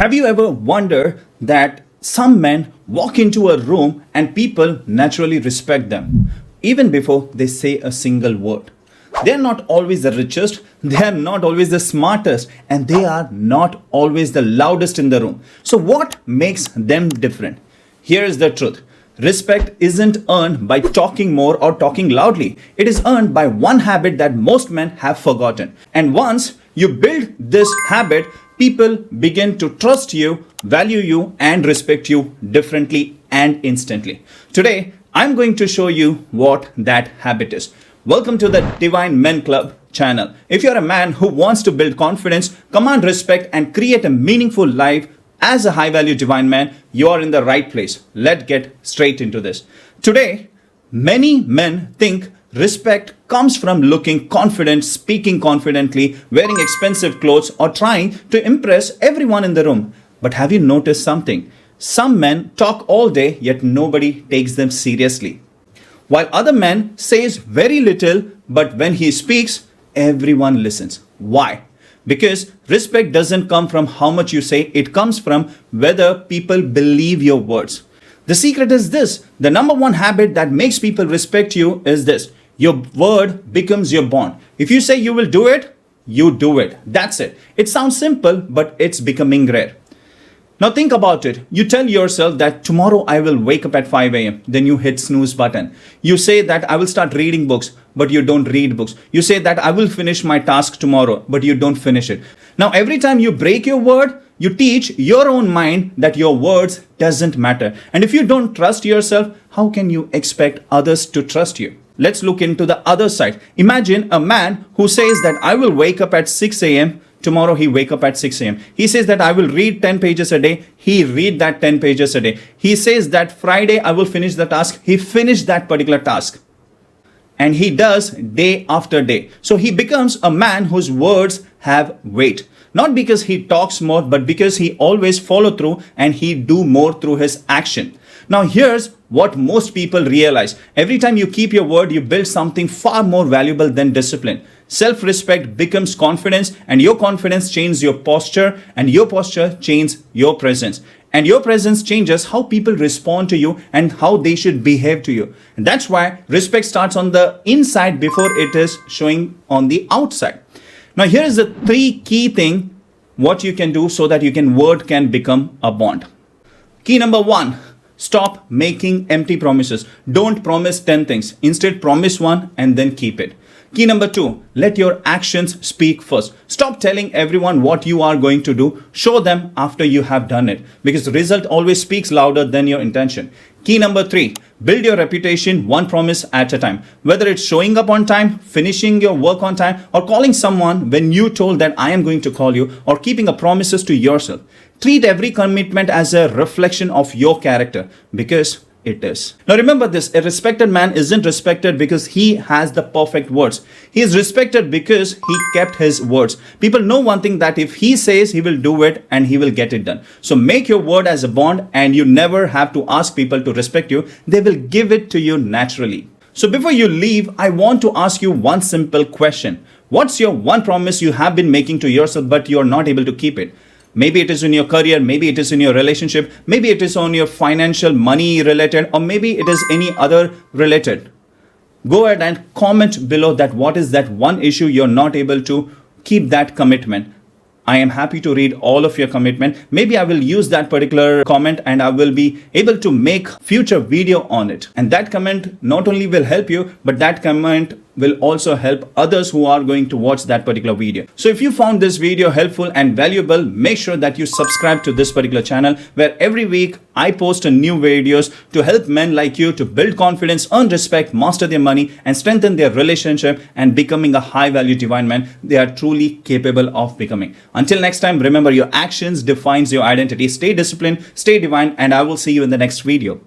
Have you ever wondered that some men walk into a room and people naturally respect them even before they say a single word? They are not always the richest, they are not always the smartest, and they are not always the loudest in the room. So, what makes them different? Here is the truth. Respect isn't earned by talking more or talking loudly. It is earned by one habit that most men have forgotten. And once you build this habit, people begin to trust you, value you, and respect you differently and instantly. Today, I'm going to show you what that habit is. Welcome to the Divine Men Club channel. If you're a man who wants to build confidence, command respect, and create a meaningful life as a high value divine man, you are in the right place. Let's get straight into this. Today, many men think respect comes from looking confident, speaking confidently, wearing expensive clothes, or trying to impress everyone in the room. But have you noticed something? Some men talk all day, yet nobody takes them seriously. While other men says very little, but when he speaks, everyone listens. Why? Because respect doesn't come from how much you say, it comes from whether people believe your words. The secret is this. The number one habit that makes people respect you is this. Your word becomes your bond. If you say you will do it, you do it. That's it. It sounds simple, but it's becoming rare. Now think about it. You tell yourself that tomorrow I will wake up at 5 a.m. Then you hit snooze button. You say that I will start reading books, but you don't read books. You say that I will finish my task tomorrow, but you don't finish it. Now every time you break your word, you teach your own mind that your words doesn't matter. And if you don't trust yourself, how can you expect others to trust you? Let's look into the other side. Imagine a man who says that I will wake up at 6 a.m. Tomorrow he wake up at 6 a.m. He says that I will read 10 pages a day. He read that 10 pages a day. He says that Friday I will finish the task. He finished that particular task. And he does day after day. So he becomes a man whose words have weight. Not because he talks more, but because he always follow through and he do more through his action. Now here's what most people realize. Every time you keep your word, you build something far more valuable than discipline. Self-respect becomes confidence, and your confidence changes your posture, and your posture changes your presence. And your presence changes how people respond to you and how they should behave to you. And that's why respect starts on the inside before it is showing on the outside. Now here is the three key thing what you can do so that your word can become a bond. Key number one. Stop making empty promises. Don't promise 10 things. Instead, promise one and then keep it. Key number two, let your actions speak first. Stop telling everyone what you are going to do. Show them after you have done it, because the result always speaks louder than your intention. Key number three, build your reputation one promise at a time. Whether it's showing up on time, finishing your work on time, or calling someone when you told that I am going to call you, or keeping a promises to yourself. Treat every commitment as a reflection of your character, because it is. Now remember this, a respected man isn't respected because he has the perfect words. He is respected because he kept his words. People know one thing, that if he says he will do it and he will get it done. So make your word as a bond, and you never have to ask people to respect you. They will give it to you naturally. So before you leave, I want to ask you one simple question. What's your one promise you have been making to yourself but you're not able to keep it? Maybe it is in your career, maybe it is in your relationship, maybe it is on your financial money related, or maybe it is any other related. Go ahead and comment below that what is that one issue you're not able to keep that commitment. I am happy to read all of your commitment. Maybe I will use that particular comment and I will be able to make future video on it. And that comment not only will help you, but that comment will also help others who are going to watch that particular video. So if you found this video helpful and valuable, make sure that you subscribe to this particular channel, where every week I post a new videos to help men like you to build confidence, earn respect, master their money, and strengthen their relationship and becoming a high value divine man they are truly capable of becoming. Until next time, remember, your actions defines your identity. Stay disciplined, stay divine, and I will see you in the next video.